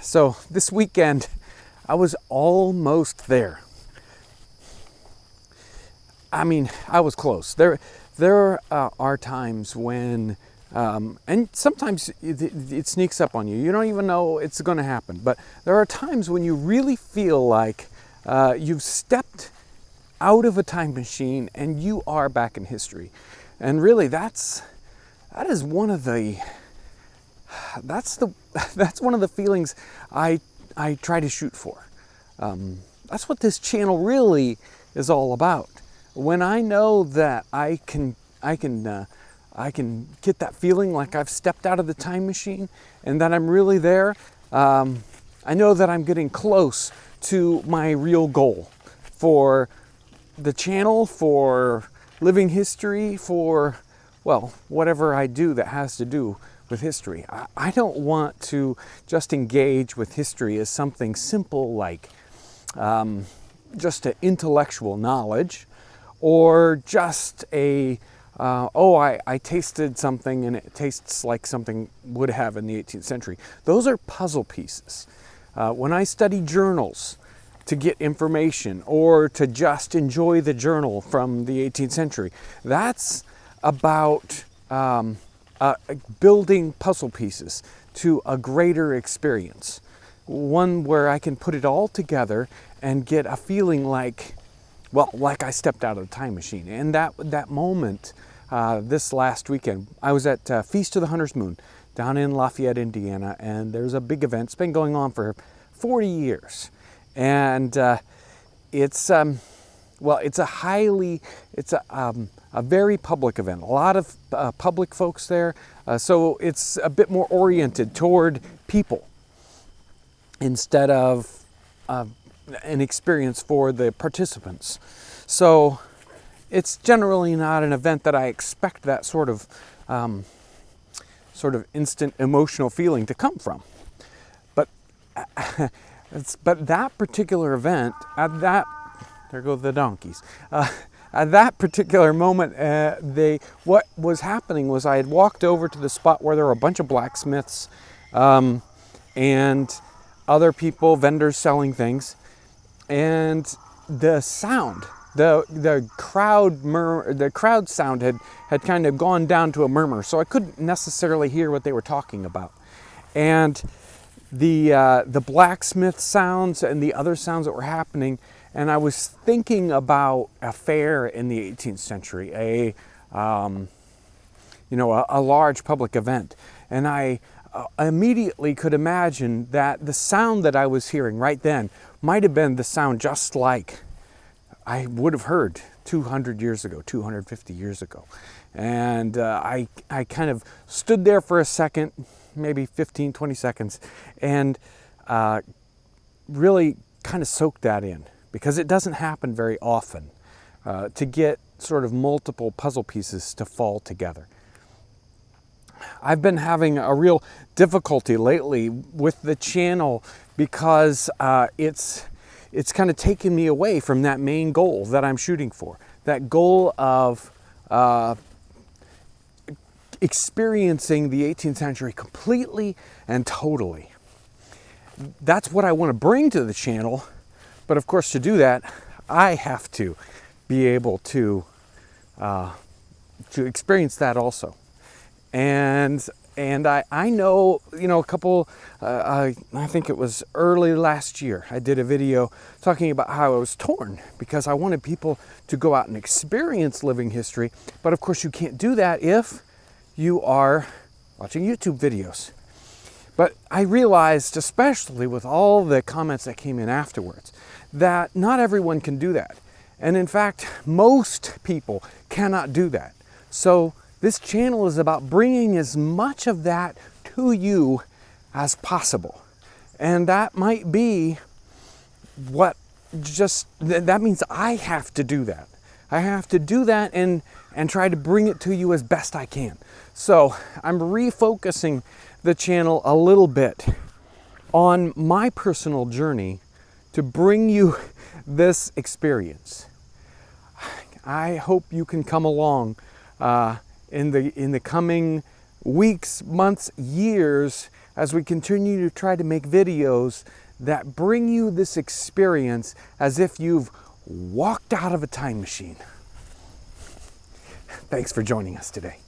So this weekend, I was almost there. I mean, I was close. There are times when, and sometimes it sneaks up on you. You don't even know it's going to happen. But there are times when you really feel like you've stepped out of a time machine and you are back in history. And really, that's one of the feelings I try to shoot for. That's what this channel really is all about. When I know that I can get that feeling like I've stepped out of the time machine and that I'm really there, I know that I'm getting close to my real goal for the channel, for living history, for, well, whatever I do that has to do with history. I don't want to just engage with history as something simple like just an intellectual knowledge, or just I tasted something and it tastes like something would have in the 18th century. Those are puzzle pieces. When I study journals to get information or to just enjoy the journal from the 18th century, that's about building puzzle pieces to a greater experience. One where I can put it all together and get a feeling like I stepped out of the time machine. And that moment, this last weekend, I was at Feast of the Hunter's Moon down in Lafayette, Indiana, and there's a big event. It's been going on for 40 years. And it's a very public event. A lot of public folks there, so it's a bit more oriented toward people instead of an experience for the participants. So it's generally not an event that I expect that sort of instant emotional feeling to come from. But that particular event, there go the donkeys. At that particular moment, what was happening was I had walked over to the spot where there were a bunch of blacksmiths and other people, vendors selling things, and the sound, the crowd sound had kind of gone down to a murmur, so I couldn't necessarily hear what they were talking about. And the blacksmith sounds and the other sounds that were happening, and I was thinking about a fair in the 18th century, a large public event, and I immediately could imagine that the sound that I was hearing right then might have been the sound just like I would have heard 200 years ago, 250 years ago. And I kind of stood there for a second, maybe 15, 20 seconds, and really kind of soaked that in, because it doesn't happen very often to get sort of multiple puzzle pieces to fall together. I've been having a real difficulty lately with the channel because it's kind of taken me away from that main goal that I'm shooting for, that goal of experiencing the 18th century completely and totally. That's what I want to bring to the channel, but of course to do that, I have to be able to experience that also. And I know, a couple, I think it was early last year, I did a video talking about how I was torn because I wanted people to go out and experience living history. But of course you can't do that if you are watching YouTube videos. But I realized, especially with all the comments that came in afterwards, that not everyone can do that. And in fact, most people cannot do that. So this channel is about bringing as much of that to you as possible. And that might be that means I have to do that. I have to do that and try to bring it to you as best I can. So I'm refocusing the channel a little bit on my personal journey to bring you this experience. I hope you can come along in the coming weeks, months, years as we continue to try to make videos that bring you this experience as if you've walked out of a time machine. Thanks for joining us today.